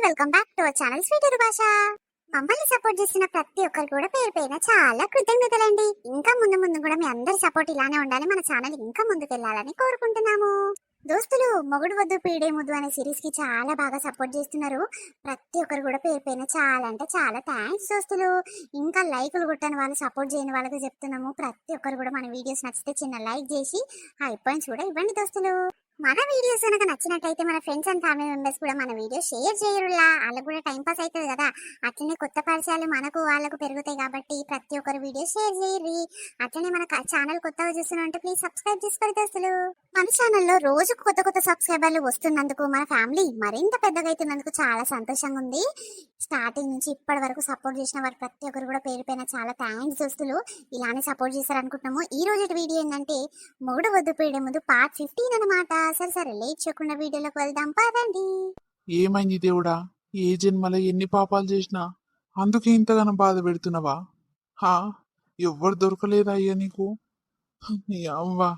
Welcome back to our channel sweet భాష. మమ్మల్ని support చేస్తున్న ప్రతి ఒక్కరు కూడా పేరు పేరున చాలా కృతజ్ఞతలండి. ఇంకా ముందు ముందు కూడా మీ అందరి సపోర్ట్ ఇలానే ఉండాలి, మన ఛానల్ ఇంకా ముందుకెళ్లాలని కోరుకుంటున్నాము. దోస్తులు, మొగుడు వద్దు పీడే ముద్దు అనే సిరీస్ కి చాలా బాగా సపోర్ట్ చేస్తున్నారు. ప్రతి ఒక్కరు కూడా పేరు పేరున చాలా అంటే చాలా థ్యాంక్స్ దోస్తులు. ఇంకా లైకులు కొట్టని వాళ్ళు, సపోర్ట్ చేయని వాళ్ళకి చెప్తున్నాము, ప్రతి ఒక్కరు కూడా మన వీడియోస్ నచ్చితే చిన్న లైక్ చేసి హై పాయింట్స్ కూడా ఇవ్వండి దోస్తులు. మన వీడియోస్ కనుక నచ్చినట్టయితే మన ఫ్రెండ్స్ అండ్ ఫ్యామిలీ మెంబర్స్ కూడా మన వీడియో షేర్ చేయరులా, వాళ్ళకు కూడా టైం పాస్ అవుతుంది కదా. అట్లనే కొత్త పరిచయాలు మనకు వాళ్ళకు పెరుగుతాయి కాబట్టి ప్రతి ఒక్కరు వీడియో షేర్ చేయరు. అట్లనే మన ఛానల్ కొత్తగా చూస్తున్నా ప్లీజ్ సబ్స్క్రైబ్ చేసుకోండి దోస్తులు. మన ఛానల్లో రోజుకు కొత్త కొత్త సబ్స్క్రైబర్లు వస్తున్నందుకు, మన ఫ్యామిలీ మరింత పెద్దగా అవుతున్నందుకు చాలా సంతోషంగా ఉంది. స్టార్టింగ్ నుంచి ఇప్పటి వరకు సపోర్ట్ చేసిన వారు ప్రతి ఒక్కరు కూడా పేరు పైన చాలా థ్యాంక్స్ దోస్తులు. ఇలానే సపోర్ట్ చేస్తారనుకుంటున్నాము. ఈ రోజు వీడియో ఏంటంటే మొగుడు వద్దు పీడే ముందు పార్ట్ 15 అనమాట. సరే లేట్ చేయకుండా వీడియోలోకి వెళ్దాం పదండి. ఏమైంది దేవుడా, ఏ జన్మలో ఎన్ని పాపాలు చేసినా అందుకే ఇంతగానో బాధ పెడుతున్నావా? హా, ఎవ్వరు దొరకలేదా అయ్యా నీకు? నీ అవ్వా,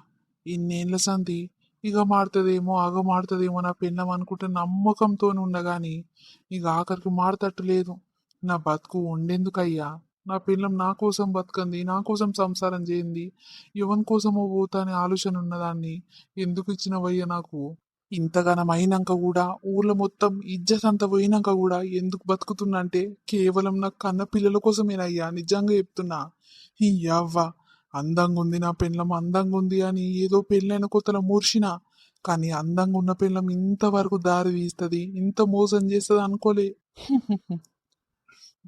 ఇన్నేళ్ల సంధి ఇక మారుతుందేమో అగ మారుతుందేమో నా పెళ్ళం అనుకుంటే నమ్మకంతో ఉండగాని ఇక ఆఖరికి మారతట్టు లేదు. నా బతుకు ఉండేందుకయ్యా? నా పిల్లం నా కోసం బతుకంది, నా కోసం సంసారం చేయింది, ఎవరి కోసమో పోతా అనే ఆలోచన ఉన్నదాన్ని ఎందుకు ఇచ్చినవయ్యా నాకు? ఇంతగానం అయినాక కూడా, ఊర్లో మొత్తం ఇజ్జత్ అంతా పోయినాక కూడా ఎందుకు బతుకుతున్నా అంటే కేవలం నా కన్న పిల్లల కోసమేనయ్యా. నిజంగా చెప్తున్నా. ఈ యవ్వ అందంగా ఉంది నా పెళ్ళం, అందంగా ఉంది అని ఏదో పెళ్ళైన కొత్తలో మూర్చిన, కానీ అందంగా ఉన్న పెళ్ళం ఇంతవరకు దారి తీస్తుంది, ఇంత మోసం చేస్తుంది అనుకోలే.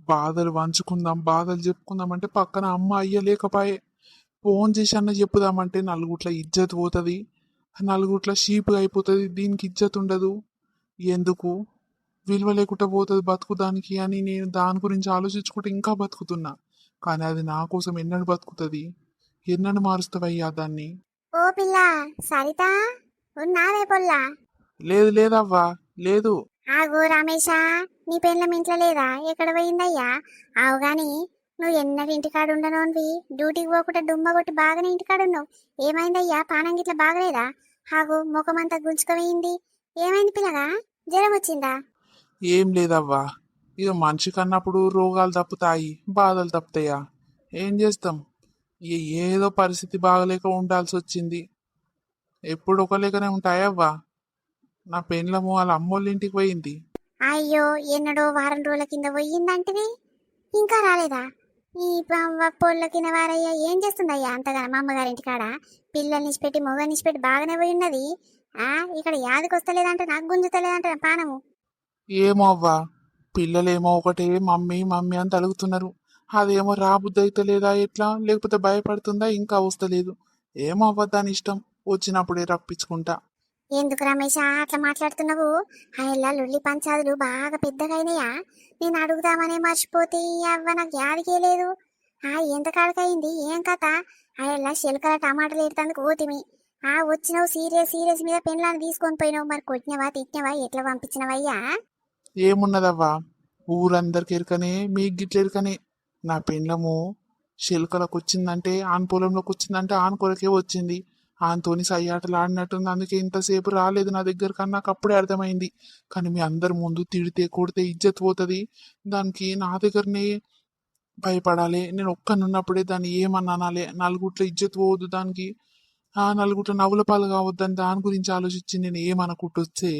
బాధలు వంచుకుందాం, బాధలు చెప్పుకుందాం అంటే పక్కన అమ్మ అయ్య లేకపాయే. ఫోన్ చేసి అన్న చెప్పుదామంటే నలుగుట్ల ఇజ్జత్ పోతుంది, నలుగుట్ల షీప్గా అయిపోతుంది, దీనికి ఇజ్జత్ ఉండదు. ఎందుకు విలువ లేకుండా పోతుంది బతుకు దానికి అని నేను దాని గురించి ఆలోచించుకుంటే ఇంకా బతుకుతున్నా. కానీ అది నా కోసం ఎన్నడు బతుకుతుంది? ఎన్నడు మారుస్తావయ్యా దాన్ని? ఓ పిల్ల సరిత, ఉన్నావే పొల్లా? లేదు లేదవ్వా, లేదు. ఆగో రమేషా, నీ పెళ్ళం ఇంట్లో లేదా? ఎక్కడ పోయిందయ్యా? ఆవు గాని నువ్వు ఎన్నడూ ఇంటికాడు ఉండనోన్వి, డ్యూటీకి పోకుండా డుమ్మ కొట్టి బాగానే ఇంటికాడున్నావు. ఏమైందయ్యా? పానం గిట్ల బాగలేదా? ఆగు, ముఖమంతా గుంజుకపోయింది. ఏమైంది పిల్లగా? జ్వరం వచ్చిందా? ఏం లేదవ్వా, ఇక మనిషి కన్నప్పుడు రోగాలు తప్పుతాయి, బాధలు తప్పుతాయా? ఏం చేస్తాం? ఏదో పరిస్థితి బాగలేక ఉండాల్సి వచ్చింది. ఎప్పుడు ఒక లేకనే ఉంటాయవ్వా. నా పెండ్లము వాళ్ళ అమ్మోళ్ళ ఇంటికి పోయింది. అయ్యో, ఎన్నడో వారం రోజుల కింద పోయిందంటివి, ఇంకా రాలేదా? ఈ పొల్ల కింద వారయ్యా ఏం చేస్తుందయ్యా అంతగా మా అమ్మగారింటి కాడ? పిల్లల్ని పెట్టి మొగల్ని పెట్టి బాగానే పోయి ఉన్నది. ఇక్కడ యాదికి వస్తలేదంటే నాకు గుంజుతలేదంటే పానము. ఏమో అవ్వా, పిల్లలేమో ఒకటే మమ్మీ మమ్మీ అని తలుగుతున్నారు. అదేమో రాబుద్ది అయితే లేదా ఎట్లా, లేకపోతే భయపడుతుందా ఇంకా వస్తలేదు. ఏమో అవ్వ, దాని ఇష్టం, వచ్చినప్పుడే రప్పించుకుంటా. ఎందుకు రమేష్ అట్లా మాట్లాడుతున్నావు? ఆయన లొల్లి పంచాదులు బాగా పెద్దగా అయినాయా? నేను అడుగుదామనే మర్చిపోతే అవ్వ నాకు యాదికే లేదు. ఎంత కాడకయింది? ఏం కథ? ఆయన శిలకల టమాటాలు ఎడతానికి ఓతిమి. వచ్చినావు సీరియస్ సీరియస్ మీద పెళ్ళాన్ని తీసుకొని పోయినావు. మరి కొట్టినవా తిట్టినవా ఎట్లా పంపించినవయ్యా? ఏమున్నదవ్వా, ఊరందరికి ఎరకనే, మీకు గిట్ల ఎరకనే. నా పెండ్లము శిల్కలకు వచ్చిందంటే, ఆన్ పొలంలోకి వచ్చిందంటే ఆన్ కొరకే వచ్చింది. ఆన్తోని సయ్యాటలు ఆడినట్టుంది, అందుకే ఇంతసేపు రాలేదు నా దగ్గరకు అని నాకు అప్పుడే అర్థమైంది. కానీ మీ అందరి ముందు తిడితే కొడితే ఇజ్జత్ పోతుంది, దానికి నా దగ్గరనే భయపడాలి. నేను ఒక్కనున్నప్పుడే దాన్ని ఏమన్నా అనాలి, నలుగుట్ల ఇజ్జత్ పోవద్దు దానికి, నలుగుట్ల నవ్వుల పాలు కావద్దని దాని గురించి ఆలోచించి నేను ఏమనుకుంటొచ్చే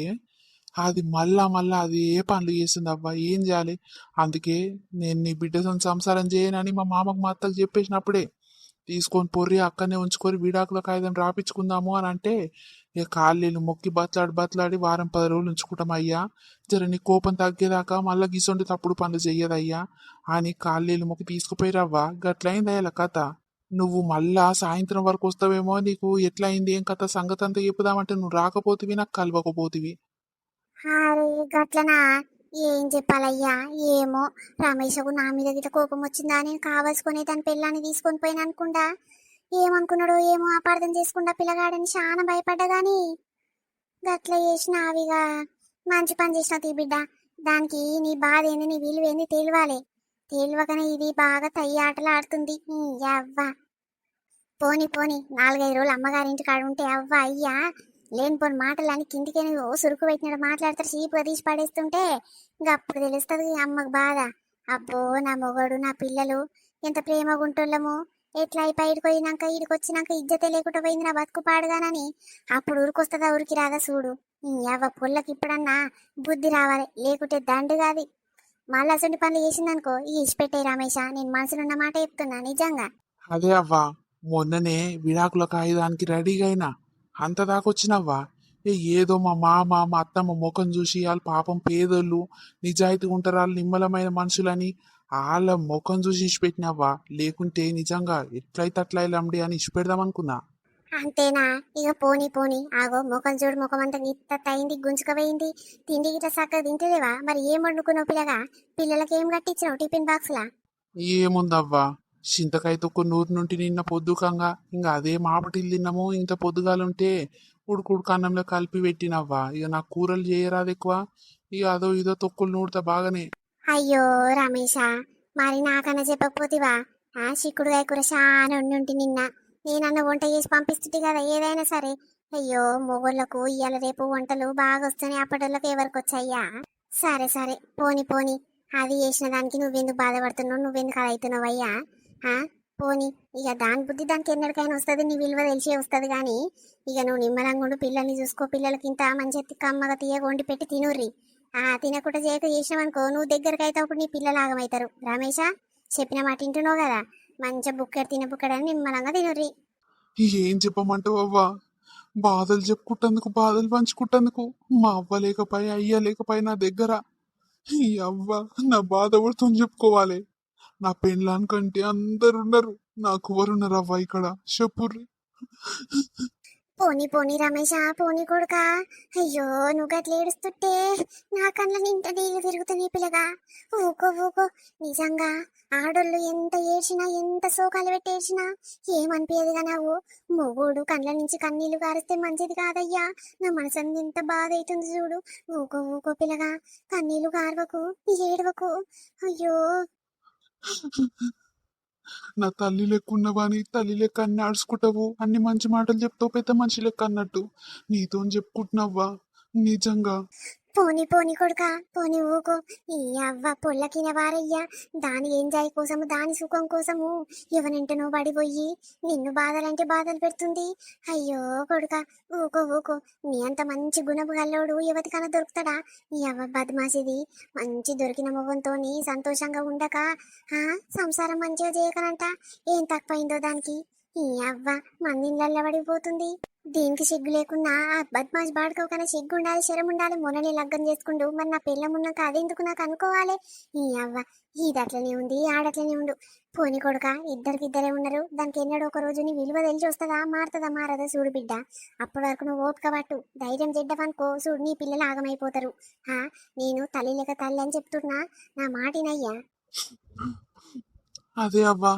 అది మళ్ళా మళ్ళా అది ఏ పనులు చేస్తుంది అవ్వ, ఏం చేయాలి? అందుకే నేను నీ బిడ్డతో సంసారం చేయనని మా మామకు మా అత్తకు చెప్పేసినప్పుడే తీసుకొని పొర్రి అక్కడనే ఉంచుకొని విడాకుల కాగితం రాపించుకుందాము అని అంటే, ఇక కాళ్ళీళ్ళు మొక్కి బతలాడి బతలాడి వారం 10 రోజులు ఉంచుకుంటాం అయ్యా, జర నీ కోపం తగ్గేదాకా మళ్ళా గిసొంటి తప్పుడు పనులు చెయ్యదయ్యా అని కాళ్ళీళ్ళు మొక్కి తీసుకుపోయిరవ్వా. గట్లయింది అయ్యా కథ. నువ్వు మళ్ళా సాయంత్రం వరకు వస్తావేమో, నీకు ఎట్లయింది ఏం కథ సంగతి అంతా చెప్పుదామంటే నువ్వు రాకపోతివి, నాకు కలవకపోతివి. అరే గట్లనా? ఏం చెప్పాలయ్యా? ఏమో, రమేషకు నా మీద గిట్ల కోపం వచ్చిందా? నేను కావలసుకునే తన పిల్లాన్ని తీసుకొని పోయిన అనుకుంటా. ఏమనుకున్నాడో ఏమో, అపార్థం చేసుకుంటా పిల్లగాడని చాలా భయపడ్డా గాని గట్ల చేసినావిగా. మంచి పని చేసినావు తీ బిడ్డ. దానికి నీ బాధ ఏంది, నీ విలువ ఏంది తెలియాలి. తెలియకనే ఇది బాగా తయ్యాటలు ఆడుతుంది. అవ్వ పోని పోని 4-5 రోజులు అమ్మగారింటి కాడ ఉంటే అవ్వ అయ్యా లేనిపోని మాటలని కిందికని ఓ సురుకు పెట్టినట్టు మాట్లాడతారు, చీపుగా తీసి పడేస్తుంటే ఇంకా అప్పుడు తెలుస్తుంది ఈ అమ్మకు బాధ. అబ్బో నా మొగడు నా పిల్లలు ఎంత ప్రేమగా ఉంటున్నాము, ఎట్లా అయి బయటకు పోయినాక ఈడికి వచ్చినాక ఇజ్జతే లేకుండా పోయింది నా బతుకు పాడుగానని అప్పుడు ఉరికొస్తుందా ఉరికి రాదా చూడు. ఈ అవ్వ పుల్లకి ఇప్పుడన్నా బుద్ధి రావాలి, లేకుంటే దండు కాదు. మళ్ళీ అసలు పనులు చేసిందనుకో ఇచ్చిపెట్టే రమేష, నేను మనసులున్న మాట చెప్తున్నా నిజంగా. అదే అవ్వా, మొన్ననే విడాకుల కాగితానికి రెడీగా అయినా అంత దాకొచ్చినవ్వా. ఏదో మా మామ మా అత్తమ్మ ముఖం చూసి వాళ్ళు పాపం పేదోళ్ళు, నిజాయితీ ఉంటారు, వాళ్ళు నిమ్మలమైన మనుషులని వాళ్ళ ముఖం చూసి ఇచ్చిపెట్టినవ్వా. లేకుంటే నిజంగా ఎట్లయితే అట్లా ఇలాండి అని ఇచ్చిపెడదాం అనుకున్నా. అంతేనా? ఇక పోనీ పోనీ ఆగో, ముఖం చూడు, ముఖం అంతా గిత్త అయింది, గుంజుకపోయింది. తిండి గిట్ల చక్కగా తింటలేవా? మరి ఏం వండుకున్నావు పిల్లగా? పిల్లలకి ఏం కట్టించినావు టిఫిన్ బాక్స్ లా? ఏముందవ్వా, చింతకాయ తొక్కు నూరు నుండి నిన్న పొద్దుకంగా ఇంకా అదే మాపటిల్లు తిన్నాము. ఇంత పొద్దుగాలుంటే ఉడుకుడుకు అన్నంలో కలిపి పెట్టినవ్వా. ఇక నాకు కూరలు చేయరాదు ఎక్కువ, ఇక అదో ఇదో తొక్కులు నూరుతా బాగానే. అయ్యో రమేష, మరి నాకన్నా చెప్పకపోతివా? చిక్కుడుగాయ కూర చాలా ఉండి నిన్న నేనన్న వంట చేసి పంపిస్తుంది కదా ఏదైనా సరే. అయ్యో మొగోళ్ళకు ఇవాళ రేపు వంటలు బాగా వస్తున్నాయి, అప్పటిళ్ళకి ఎవరికి వచ్చాయ్యా? సరే సరే పోని పోని, అది చేసిన దానికి నువ్వెందుకు బాధపడుతున్నావు, నువ్వెందుకు అలా అవుతున్నావు అయ్యా? పోని, ఇక దాని బుద్ధి దానికి ఎన్నటికైనా వస్తుంది, నీ విలువ తెలిసే వస్తుంది. కానీ ఇక నువ్వు నిమ్మలంగా ఉండు, పిల్లల్ని చూసుకో. పిల్లలకి ఇంత మంచి కమ్మగా తీయగా వండి పెట్టి తినుర్రి. తినకుండా చేయక చేసినావనుకో నువ్వు దగ్గరకు అయితే అప్పుడు నీ పిల్లలు ఆగమవుతారు. రమేష, చెప్పిన మాట వింటున్నావు కదా, మంచిగా బుక్కెడు తిన బుక్కెడని నిమ్మలంగా తినుర్రి. ఏం చెప్పమంటావు అవ్వా, బాధలు చెప్పుకుంటందుకు బాధలు పంచుకుంటందుకు మా అవ్వ లేకపోయి అయ్య లేకపోయి నా దగ్గర. ఈ అవ్వ నా బాధ ఎవరితో చెప్పుకోవాలి? నా పెళ్ళానికంటే అందరున్నారు, నాకు ఎవరున్నారు అవ్వ ఇక్కడ చెప్పుర్రి. పోనీ పోనీ రమేష, పోనీ కొడుకా. అయ్యో నువ్వు గట్ల ఏడుస్తుంటే నా కళ్ళ నింట నీళ్ళు తిరుగుతున్నాయి పిల్లగా. ఊకో ఊకో, నిజంగా ఆడోళ్ళు ఎంత ఏడ్చినా ఎంత శోకాలు పెట్టి ఏడ్చినా ఏమనిపించదుగా నాకు. మొగుడు కళ్ళ నుంచి కన్నీళ్లు కారిస్తే మంచిది కాదయ్యా, నా మనసు ఎంత బాధ అవుతుంది చూడు. ఊకో ఊకో పిల్లగా, కన్నీళ్లు కారవకు, ఏడవకు. అయ్యో నా తల్లి లెక్క ఉన్నవాని తల్లి లెక్క అన్ని ఆడుచుకుంటావు, అన్ని మంచి మాటలు చెప్తావు పెద్ద మనిషి లెక్క అన్నట్టు నీతో చెప్పుకుంటున్నావా నిజంగా. పోనీ పోనీ కొడుకా, పోనీ ఊకో. ఈ అవ్వ పొల్లకిన వారయ్యా, దాని ఎంజాయ్ కోసము దాని సుఖం కోసము ఎవరింటనో పడిపోయి నిన్ను బాధలంటే బాధలు పెడుతుంది. అయ్యో కొడుకా, ఊకో ఊకో. నీ అంత మంచి గుణపు గల్లోడు ఎవరికైనా దొరుకుతాడా? ఈ అవ్వ బద్మాసిది, మంచి దొరికిన మొగంతో సంతోషంగా ఉండక సంసారం మంచిగా చేయకనంట. ఏం తక్కువైందో దానికి? ఈ అవ్వ మందిళ్ళల్లో పడిపోతుంది. దీనికి సిగ్గు లేకున్నా ఆ బద్మాష్ బాడుకోకనే సిగ్గు ఉండాలి, శరం ఉండాలి. మొన్ననే లగ్గం చేసుకుంటూ మరి నా పిల్లం ఉన్నాక అదెందుకు నాకు అనుకోవాలి? ఈ అవ్వ ఇది అట్లనే ఉంది, ఆడట్లనే ఉండు. పోని కొడుక, ఇద్దరికిద్దరే ఉన్నారు. దానికి ఎన్నడో ఒక రోజు నీ విలువ తెలిసి వస్తుందా, మారుతుందా మారదా చూడు బిడ్డ. అప్పటి వరకు నువ్వు ఓపిక పట్టు, ధైర్యం చెడ్డవనుకో చూడు నీ పిల్లలు ఆగమైపోతారు. నేను తల్లి లేక తల్లి అని చెప్తున్నా, నా మాటినయ్యా. అదే అవ్వా,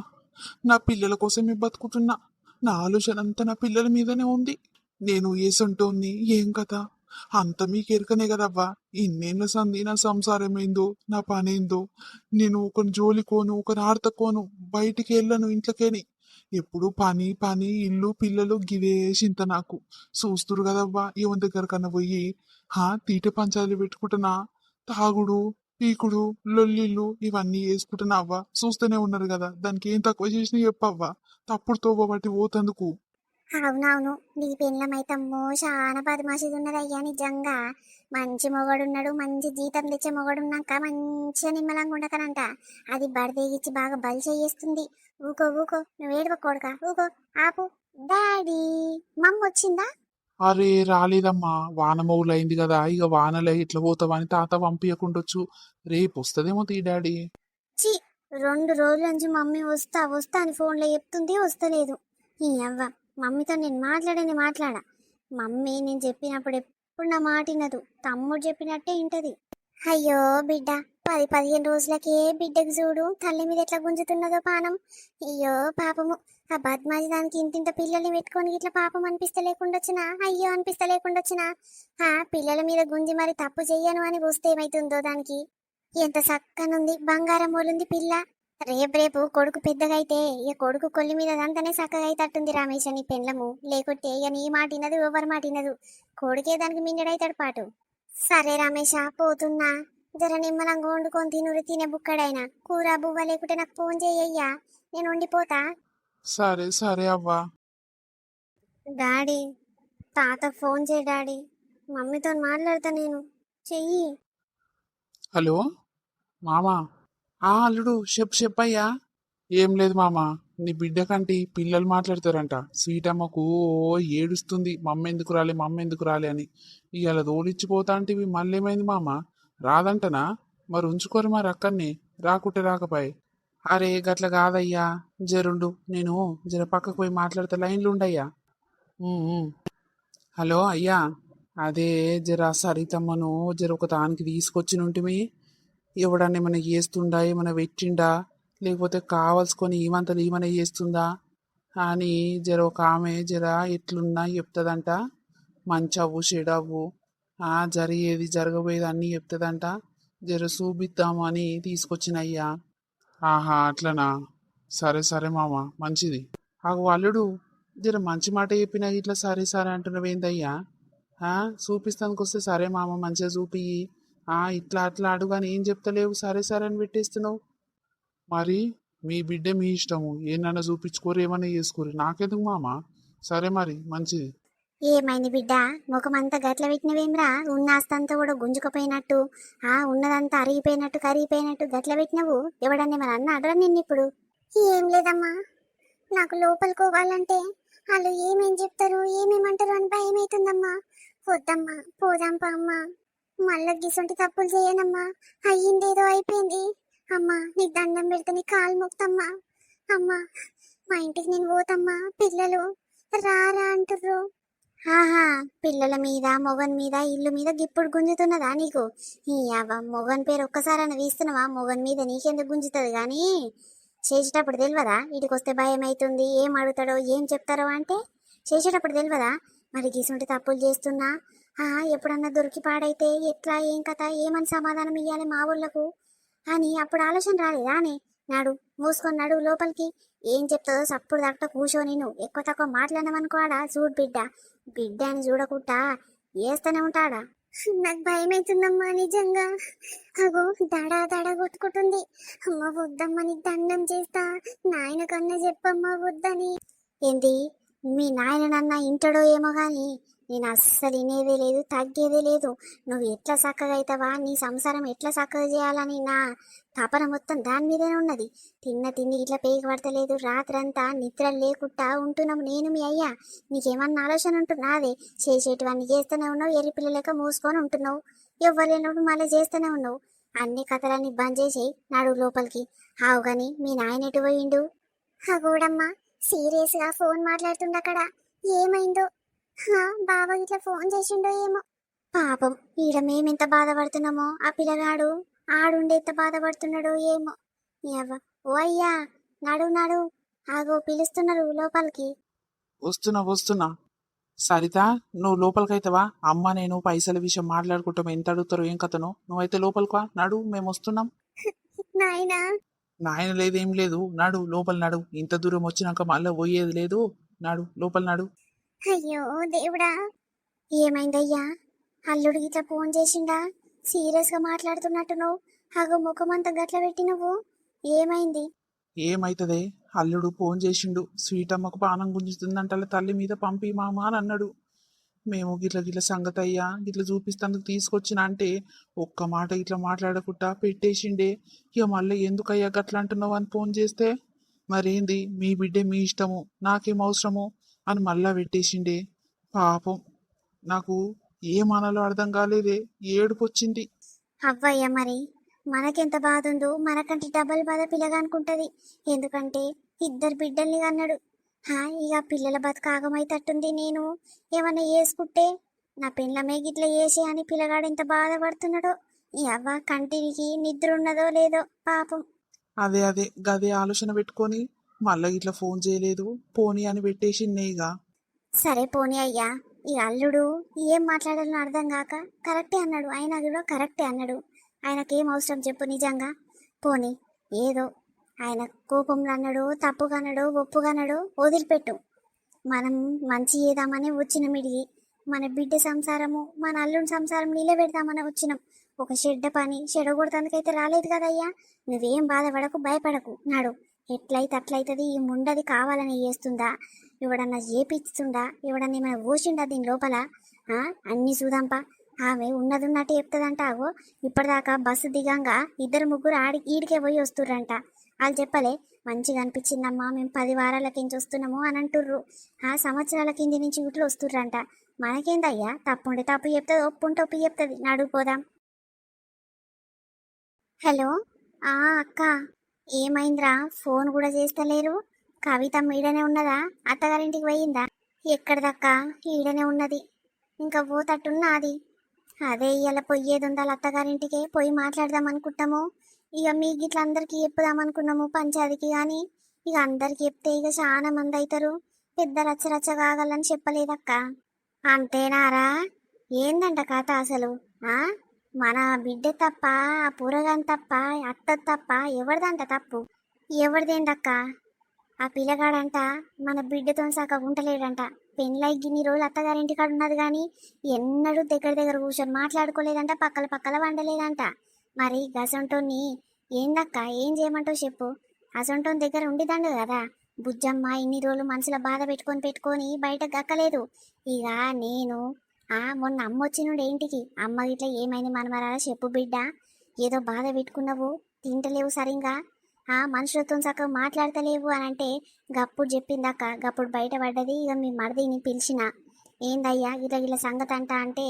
నా పిల్లల కోసమే బతుకుతున్నా, నా ఆలోచన అంతా నా పిల్లల మీదనే ఉంది. నేను ఏసంటోని ఏం కదా అంత మీకు ఎరకనే కదవ్వా. ఇన్నేళ్ళ సంది నా సంసారం ఏందో, నా పనేందో. నేను ఒకరి జోలికోను, ఒకరి ఆడతకోను, బయటికి వెళ్ళను ఇంట్లోకేని. ఎప్పుడు పని పని, ఇల్లు పిల్లలు గివే చింత నాకు. చూస్తురు కదవ్వా, ఎవరి దగ్గర కన్నా పోయి తీట పంచాలు పెట్టుకుంటున్నా, తాగుడు పీకుడు లొల్లిళ్ళు ఇవన్నీ వేసుకుంటున్నా అవ్వ. చూస్తూనే ఉన్నారు కదా, దానికి ఏం తక్కువ చేసినా చెప్పవ్వా, తప్పుడు తోవ బట్టి పోతందుకు. అవునవును, నీ పెళ్ళమైతమ్మో చాలా బదమాషిది ఉన్నదయ్యా నిజంగా. మంచి మొగడున్నాడు, మంచి జీతం తెచ్చే మొగడున్నాక మంచిగా నిమ్మలంగా ఉండకనంట. అది బడదేగిచ్చి బాగా బలి చేస్తుంది. ఊకో ఊకో, నువ్వు ఏడవ కొడుక, ఊకో ఆపు. డాడీ, మమ్మ వచ్చిందా? అరే రాలేదమ్మా, వాన మౌలైంది కదా, ఇక వానలే ఇట్లా పోతావని తాత పంపించకుండొచ్చు. రేపు వస్తుందేమో తీ డాడీ. చి, 2 రోజుల నుంచి మమ్మీ వస్తా వస్తా అని ఫోన్లో చెప్తుంది, వస్తలేదు. ఈ అవ్వ మమ్మీతో నేను మాట్లాడా. మమ్మీ నేను చెప్పినప్పుడు ఎప్పుడు నా మాట వినదు, తమ్ముడు చెప్పినట్టే వింటది. అయ్యో బిడ్డ, 10-15 రోజులకే బిడ్డకు చూడు తల్లి మీద ఎట్లా గుంజుతున్నదో పానం. అయ్యో పాపము, ఆ బద్మాజి దానికి ఇంతింత పిల్లల్ని పెట్టుకొని ఇట్లా పాపం అనిపిస్తలేకుండొచ్చినా, అయ్యో అనిపిస్తలేకుండొచ్చినా. పిల్లల మీద గుంజి మరి తప్పు చెయ్యను అని వస్తే ఏమైతుందో దానికి. ఎంత చక్కనుంది, బంగారం పోలుంది పిల్ల. రేపు కొడుకు పెద్దగా అయితే ఇక కొడుకు కొల్లి మీద దంతనే చక్కగా అయితట్టుంది రమేష్ అని పెళ్ళము లేకుంటే ఇక నీ మాట వినదు ఎవరి మాట వినదు కొడుకే దానికి మింగడైతాడు పాటు. సరే రమేష పోతున్నా, జర నిమ్మలంగా వండుకొని తినురు తినే బుక్కడైనా కూర బువ్వ లేకుంటే నాకు ఫోన్ చేయయ్యా, నేను వండిపోతా. సరే సరే అవ్వా. డాడీ తాత ఫోన్ చేయి డాడీ, మమ్మీతో మాట్లాడతా నేను, చెయ్యి. హలో మామా. అల్లుడు చెప్పయ్యా. ఏం లేదు మామా, నీ బిడ్డ కంటి పిల్లలు మాట్లాడతారంట. సీటమ్మకు ఓ ఏడుస్తుంది, మమ్మ ఎందుకు రాలే మమ్మ ఎందుకు రాలే అని. ఇవాళ తోలిచ్చిపోతా అంటే మళ్ళీ ఏమైంది మామ, రాదంటనా? మరి ఉంచుకోరు మరి అక్కడిని, రాకుంటే రాకపాయ్. అరే గట్ల కాదయ్యా, జరుండు నేను జర పక్కకు పోయి మాట్లాడతా, లైన్లు ఉండయ్యా. ఉమ్, ఉమ్. హలో అయ్యా, అదే జర సరితమ్మను జర ఒక దానికి తీసుకొచ్చినుంటిమి. ఎవడన్నా ఏమైనా చేస్తుండా, ఏమైనా పెట్టిండా, లేకపోతే కావాల్సుకొని ఈమంతలు ఏమైనా చేస్తుందా అని జర ఒక ఆమె జర ఎట్లున్నా చెప్తుందంట. మంచవ్వు చెడవ్వు జరిగేది జరగబోయేది అన్నీ చెప్తుందంట. జర చూపిద్దాము అని తీసుకొచ్చిన అయ్యా. ఆహా అట్లనా, సరే సరే మామ మంచిది. అల్లుడు జర మంచి మాట చెప్పినా ఇట్లా సరే సరే అంటున్నావేందయ్యా? చూపిస్తానికి వస్తే సరే మామ మంచిగా చూపి, ఇట్లా అట్లా అడుగాని ఏం చెప్తలేవు, సరే సరే అని పెట్టేస్తున్నావు. మరి మీ బిడ్డ మీ ఇష్టము, ఏమన్నా చూపించుకోరు ఏమన్నా చేసుకోరు, నాకెందుకు మామ. సరే మరి మంచిది. ఏమైంది బిడ్డ, ముఖమంతా గట్ల పెట్టినవేమ్రా? ఉన్న ఆస్తంతా కూడా గుంజుకుపోయినట్టు, ఉన్నదంతా అరిగిపోయినట్టు కరిగిపోయినట్టు గట్ల పెట్టినవు. ఎవడన్నా మన అన్న అడరా నిన్ను ఇప్పుడు? ఏం లేదమ్మా, నాకు లోపలికోవాలంటే వాళ్ళు ఏమేం చెప్తారు ఏమేమంటారు అని భయం అవుతుందమ్మా. వద్దమ్మా పోదాంపా అమ్మా, మళ్ళా గిసొంటి తప్పులు చేయనమ్మా. అయ్యిందేదో అయిపోయింది అమ్మా, నీకు దండం పెడితే నీ కాలు మొక్తమ్మా. అమ్మా మా ఇంటికి నేను పోతమ్మా, పిల్లలు రారా అంటుర్రు. ఆహా, పిల్లల మీద మొగన్ మీద ఇల్లు మీద గిప్పుడు గుంజుతున్నదా నీకు? ఈ మొగన్ పేరు ఒక్కసారైనా తీస్తున్నావా? మొగన్ మీద నీకెందుకు గుంజుతుంది గాని, చేసేటప్పుడు తెలియదా? ఇటుకొస్తే భయం అవుతుంది, ఏం అడుగుతాడో ఏం చెప్తారో అంటే చేసేటప్పుడు తెలియదా? మరి గీసుంటి తప్పులు చేస్తున్నా ఎప్పుడన్నా దొరికి పాడైతే ఎట్లా ఏం కథ ఏమని సమాధానం ఇవ్వాలి మా ఊళ్ళకు అని అప్పుడు ఆలోచన రాలేదా అని? నాడు మూసుకొని నడు లోపలికి, ఏం చెప్తుందో సప్పుడు దక్క కూర్చొని నువ్వు ఎక్కువ తక్కువ మాట్లాడినావనుకోడా చూడు బిడ్డ, బిడ్డ అని చూడకుండా వేస్తూనే ఉంటాడా. నాకు భయం అవుతుందమ్మా నిజంగా. అగో దడ దడ కొట్టుకుంటుంది. అమ్మ వద్దమ్మా నీకు దండం చేస్తా, నాయన కన్నా చెప్పమ్మా వద్దని. ఏంటి మీ నాయననన్నా ఇంటడో ఏమో గాని నేను అస్సలు వినేదే లేదు తగ్గేదే లేదు. నువ్వు ఎట్లా చక్కగా అవుతావా, నీ సంసారం ఎట్లా చక్కగా చేయాలని నా తపన మొత్తం దాని మీదనే ఉన్నది. తిన్న తిండి ఇట్లా పేగి పడతలేదు, రాత్రంతా నిద్ర లేకుండా ఉంటున్నాము నేను మీ అయ్యా. నీకేమన్నా ఆలోచన ఉంటున్నాదే? చేసేటివన్నీ చేస్తూనే ఉన్నావు, ఎర్రి పిల్లలక మూసుకొని ఉంటున్నావు, ఎవ్వలేనప్పుడు మళ్ళీ చేస్తూనే ఉన్నావు. అన్ని కథలన్నీ బంద్ చేసి నడు లోపలికి. ఆవు గాని మీ నాయన ఎటు పోయిండు? గూడమ్మా సీరియస్ గా ఫోన్ మాట్లాడుతుండక్కడ, ఏమైందో బావ ఇట్లా ఫోన్ చేసిండో ఏమో. పాపం ఈడ మేమెంత బాధపడుతున్నామో, ఆ పిల్లగాడు ఆడుండే ఎంత బాధపడుతున్నాడో ఏమో. ఓ అయ్యా, నడు నడు, ఆగో పిలుస్తున్నారు లోపలికి. వస్తున్నా వస్తున్నా. సరిత నువ్వు లోపలికైతావా? అమ్మ నేను పైసల విషయం మాట్లాడుకుంటాం, ఎంత అడుగుతారో ఏం కథనో. నువ్వైతే లోపలికా నడు, మేము వస్తున్నాం. నాయనా నాయన లేదేం లేదు, నడు లోపల నడు. ఇంత దూరం వచ్చినాక మళ్ళీ పోయేది లేదు, నడు లోపల నడు. అయ్యో దేవుడా, ఏమైందయ్యా? అల్లుడు ఇట్లా ఫోన్ చేసిండా? సీరియస్ గా మాట్లాడుతున్నట్టు నువ్వు అగో ముఖం అంతా గట్ల పెట్టి నువ్వు, ఏమైంది? ఏమైతదే, అల్లుడు ఫోన్ చేసిండు, స్వీట్ అమ్మకు పానం గుంజుతుందంట, తల్లి మీద పంపి మామ అని అన్నాడు. మేము గిట్ల గిట్ల సంగతి అయ్యా గిట్ల చూపిస్తానికి తీసుకొచ్చిన అంటే ఒక్క మాట ఇట్లా మాట్లాడకుండా పెట్టేసిండే. ఇక మళ్ళీ ఎందుకయ్యా గట్లా అంటున్నావు అని ఫోన్ చేస్తే, మరేంది మీ బిడ్డే మీ ఇష్టము నాకేం అవసరము అని మళ్ళా పెట్టేసిండే. పాపం నాకు ఏమనాలో అర్థం కాలేదే, ఏడుపు వచ్చింది. అవ్వయ్య మరి మనకెంత బాధ ఉందో మనకంటే డబల్ బాధ పిల్లగా అనుకుంటది. ఎందుకంటే ఇద్దరు బిడ్డల్ని అన్నాడు. ఇక పిల్లల బతుకాగమైతట్టుంది. నేను ఏమన్నా వేసుకుంటే నా పిల్లమే గిట్ల వేసి అని పిల్లగాడు ఎంత బాధపడుతున్నాడో. ఈ అవ్వ కంటికి నిద్ర ఉన్నదో లేదో పాపం. అదే అదే గదే ఆలోచన పెట్టుకొని మళ్ళా ఇట్లా ఫోన్ చేయలేదు పోనీ అని పెట్టేసిందేగా. సరే పోనీ అయ్యా, ఈ అల్లుడు ఏం మాట్లాడాలని అర్థం కాక కరెక్టే అన్నాడు, ఆయన కూడా కరెక్టే అన్నాడు. ఆయనకేం అవసరం చెప్పు నిజంగా. పోనీ ఏదో ఆయన కోపంలో అన్నాడు, తప్పుగా అన్నాడు, ఒప్పుగా అన్నాడు, వదిలిపెట్టు. మనం మంచి చేద్దామని వచ్చినాం ఇడిగి. మన బిడ్డ సంసారము, మన అల్లుని సంసారం నిలబెడదామని వచ్చినాం. ఒక చెడ్డ పని చెడగొడతానికైతే రాలేదు కదయ్యా. నువ్వేం బాధపడకు, భయపడకు. నాడు ఎట్లయితే అట్లయితుంది. ఈ ముండది కావాలని చేస్తుందా, ఎవడన్నా చేపిస్తుందా, ఎవడన్నా ఏమైనా పోసిండా దీని లోపల? అన్ని చూదంపా. ఆమె ఉన్నది ఉన్నట్టు చెప్తుందంట. ఆగో ఇప్పటిదాకా బస్సు దిగంగా ఇద్దరు ముగ్గురు ఈడికే పోయి వస్తుర్రంట. వాళ్ళు చెప్పలే, మంచిగా అనిపించిందమ్మా, మేము 10 వారాల కించి వస్తున్నాము అని అంటుర్రు. సంవత్సరాల కింది నుంచి ఇట్లా వస్తుర్రంట. మనకేందయ్యా, తప్పుంటే తప్పు చెప్తుంది, ఒప్పుంటే ఒప్పు చెప్తుంది. నడుపుపోదాం. హలో, అక్క, ఏమైందిరా? ఫోన్ కూడా చేస్తలేరు. కవిత ఈడనే ఉన్నదా? అత్తగారింటికి పోయిందా? ఎక్కడిదక్క? ఈడనే ఉన్నది. ఇంకా పోతట్టున్నది. అదే ఇవాళ పొయ్యేది ఉందా అత్తగారింటికే పోయి మాట్లాడదాం అనుకుంటాము. ఇక మీ గిట్ల అందరికి చెప్పుదాం అనుకున్నాము పంచాయతీకి. కానీ ఇక అందరికి చెప్తే ఇక చాలా మంది అవుతారు. పెద్ద రచ్చరచ్చ కాగలని చెప్పలేదక్క. అంతేనారా? ఏందంట కథ అసలు? మన బిడ్డ తప్ప, ఆ పూరగాని తప్ప, అత్త తప్ప, ఎవరిదంట తప్పు? ఎవరిదేందక్క? ఆ పిల్లగాడంట మన బిడ్డతో సగం ఉంటలేడంట. పెళ్ళై గిన్ని రోజులు అత్తగారింటికాడ ఉన్నది కానీ ఎన్నడూ దగ్గర కూర్చొని మాట్లాడుకోలేదంట, పక్కల వండలేదంట. మరి గసంటోని ఏందక్క, ఏం చేయమంటావు చెప్పు? అసంటోని దగ్గర ఉండిదండు కదా. బుజ్జమ్మ ఇన్ని రోజులు మనసులో బాధ పెట్టుకొని బయట గక్కలేదు. ఇక నేను మొన్న అమ్మ వచ్చి నుండి ఇంటికి, అమ్మ ఇట్లా ఏమైంది మనమరాలా చెప్పు బిడ్డ, ఏదో బాధ పెట్టుకున్నావు, తింటలేవు సరిగ్గా, మనుషులతో చక్కగా మాట్లాడతలేవు అని అంటే గప్పుడు చెప్పిందక్క. గప్పుడు బయటపడ్డది. ఇక మీ మరిదిని పిలిచిన, ఏందయ్యా ఇలా సంగతి అంట అంటే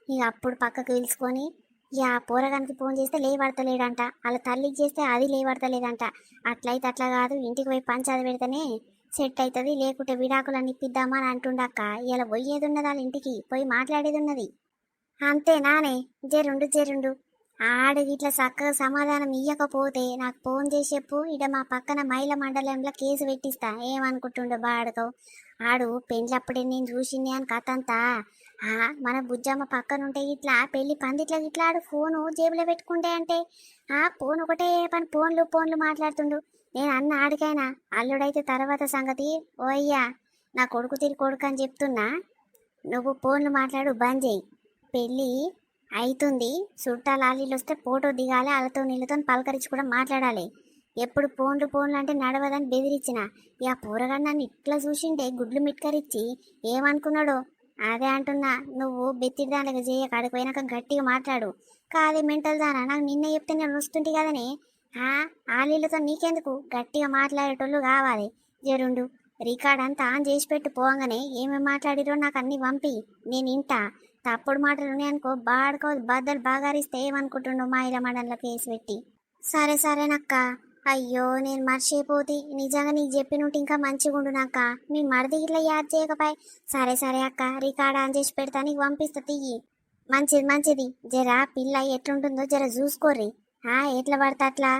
ఇక అప్పుడు పక్కకు పిలుచుకొని, ఇక ఆ పోరగానికి ఫోన్ చేస్తే లేవడతలేడంట, వాళ్ళ తల్లికి చేస్తే అది లేవడతలేదంట. అట్లయితే అట్లా కాదు, ఇంటికి పోయి పంచాది పెడితేనే సెట్ అవుతుంది, లేకుంటే విడాకులన్నీ ఇప్పిద్దామా అని అంటుండక్క. ఇలా పోయేది ఉన్నది, వాళ్ళ ఇంటికి పోయి మాట్లాడేది ఉన్నది. అంతే నానే, జరుండు. ఆడు ఇట్లా చక్కగా సమాధానం ఇయ్యకపోతే నాకు ఫోన్ చేసి చెప్పు. ఇక మా పక్కన మహిళా మండలంలో కేసు పెట్టిస్తా. ఏమనుకుంటుండో బాడుకో. ఆడు పెళ్ళప్పుడే నేను చూసింది అని కథ అంతా. మన బుజ్జమ్మ పక్కన ఉంటే ఇట్లా పెళ్లి పందిట్లా ఇట్లా ఆడు ఫోను జేబులో పెట్టుకుంటే అంటే ఫోన్ ఒకటే పని, ఫోన్లు మాట్లాడుతుండు. నేను అన్న ఆడికైనా అల్లుడైతే తర్వాత సంగతి. ఓ అయ్యా, నా కొడుకు తిరిగి కొడుకు అని చెప్తున్నా, నువ్వు ఫోన్లు మాట్లాడు బంద్ చేయి. పెళ్ళి అవుతుంది, చుట్టాలు ఆలీలు వస్తే ఫోటో దిగాలి, వాళ్ళతో నీళ్ళతో పలకరించి కూడా మాట్లాడాలి. ఎప్పుడు ఫోన్లు అంటే నడవదని బెదిరించిన. ఇక పూరగాడు నన్ను ఇట్లా చూసిండే గుడ్లు మిట్కరిచ్చి ఏమనుకున్నాడో అదే అంటున్నా. నువ్వు బెత్తిడి దానికి చేయక, అడిగిపోయినాక గట్టిగా మాట్లాడు. కాదే మెంటల్ దానా, నాకు నిన్న చెప్తే నేను వస్తుంటే కదనే. ఆలీలతో నీకెందుకు, గట్టిగా మాట్లాడేటోళ్ళు కావాలి. జరుండు, రికార్డ్ అంతా ఆన్ చేసి పెట్టు. పోగానే ఏమేమి మాట్లాడిరో నాకు అన్ని పంపి, నేను ఇంటా. తప్పుడు మాటలు ఉన్నాయనుకో బాడుకో బద్దలు బాగారిస్తే ఏమనుకుంటుండో మహిళా మండలిలో కేసు పెట్టి. సరేనక్క. అయ్యో, నేను మర్చిపోతే. నిజంగా నీకు చెప్పినట్టు ఇంకా మంచిగా ఉండు నాక. మీ మరిది ఇట్లా యాద్ చేయకపోయి. సరే అక్క, రికార్డ్ ఆన్ చేసి పెడతా, నీకు పంపిస్తా, తియ్యి. మంచిది. జర పిల్ల ఎట్లుంటుందో జర చూసుకోర్రి. ఎట్లా పడితే అట్లా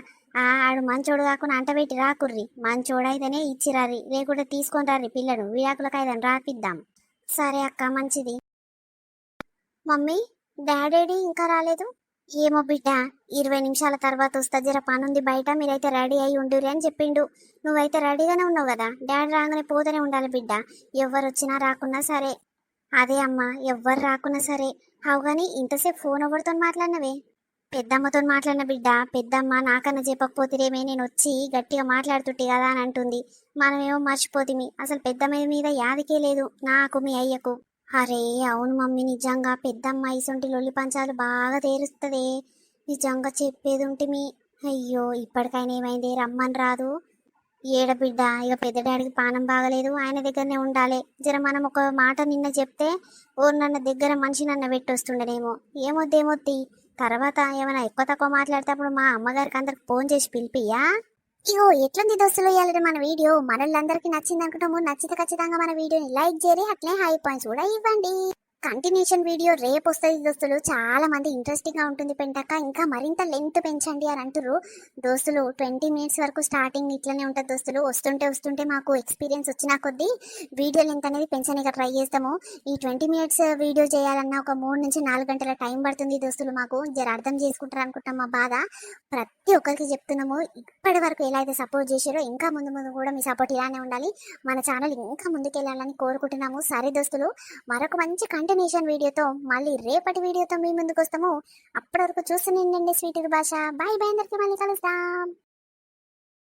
ఆడు మంచోడు కాకుండా అంటబెట్టి రాకుర్రి. మంచోడైతేనే ఇచ్చిరారి, లేకుంటే తీసుకొని రారి పిల్లను. విడాకులకైదని రాపిద్దాం. సరే అక్క, మంచిది. మమ్మీ, డాడీ ఇంకా రాలేదు? ఏమో బిడ్డ, 20 నిమిషాల తర్వాత వస్తా, జర పనుంది బయట, మీరైతే రెడీ అయి ఉండురి అని చెప్పిండు. నువ్వైతే రెడీగానే ఉన్నావు కదా. డాడీ రాగానే పోతూనే ఉండాలి బిడ్డ, ఎవ్వరు వచ్చినా రాకున్నా సరే. అదే అమ్మా, ఎవ్వరు రాకున్నా సరే. అవుగాని ఇంతసేపు ఫోన్ ఎవరితో మాట్లాడినవే? పెద్దమ్మతో మాట్లాడిన బిడ్డ. పెద్దమ్మ నాకన్నా చెప్పకపోతేరేమే, నేను వచ్చి గట్టిగా మాట్లాడుతుంటే కదా అని అంటుంది. మనమేమో మర్చిపోతిమి. అసలు పెద్దమ్మ మీద యాదికే లేదు నాకు, మీ అయ్యకు. అరే అవును మమ్మీ, నిజంగా పెద్దమ్మ ఇసొంటి లొల్లి పంచాలు బాగా తేరుస్తుంది. నిజంగా చెప్పేది ఉంటే మీ. అయ్యో, ఇప్పటికైనా ఏమైంది, రమ్మని రాదు. ఏడ బిడ్డ, ఇక పెద్ద డాడీకి పానం బాగలేదు, ఆయన దగ్గరనే ఉండాలి. జర మనం ఒక మాట నిన్న చెప్తే నన్న దగ్గర మనిషి నన్న పెట్టొస్తుండేనేమో. ఏమొద్ది తర్వాత ఏమైనా ఎక్కువ తక్కువ మాట్లాడితే మా అమ్మగారికి అందరికి ఫోన్ చేసి పిలిపియా. ఇగో ఎట్లుంది దోస్తులు ఇవ్వాలి మన వీడియో. మనల్లందరికీ నచ్చింది అనుకుంటాము. నచ్చితే ఖచ్చితంగా మన వీడియోని లైక్ చేయరి, అట్లే హై పాయింట్స్ కూడా ఇవ్వండి. కంటిన్యూషన్ వీడియో రేపు వస్తుంది దోస్తులు. చాలా మంది ఇంట్రెస్టింగ్ గా ఉంటుంది పెంటక్క, ఇంకా మరింత లెంత్ పెంచండి అని అంటారు దోస్తులు. 20 మినిట్స్ వరకు స్టార్టింగ్ ఇట్లనే ఉంటుంది దోస్తులు. వస్తుంటే మాకు ఎక్స్పీరియన్స్ వచ్చిన కొద్దీ వీడియో లెంత్ అనేది పెంచడానికి ట్రై చేస్తాము. ఈ 20 మినిట్స్ వీడియో చేయాలన్నా ఒక 3 నుంచి 4 గంటల టైం పడుతుంది దోస్తులు. మాకు జర అర్థం చేసుకుంటారు అనుకుంటాం మా బాధ. ప్రతి ఒక్కరికి చెప్తున్నాము, ఇప్పటి వరకు ఎలా అయితే సపోర్ట్ చేశారో ఇంకా ముందు ముందు కూడా మీ సపోర్ట్ ఇలానే ఉండాలి. మన ఛానల్ ఇంకా ముందుకెళ్ళాలని కోరుకుంటున్నాము. సరే దోస్తులు, మరొక మంచి కంటిన్యూషన్ వీడియోతో మళ్ళీ రేపటి వీడియోతో మీ ముందుకు వస్తాము. అప్పటి వరకు చూస్తూనే ఉండండి స్వీట్ భాష. బాయ్ బాయ్ అందరికీ. మళ్ళీ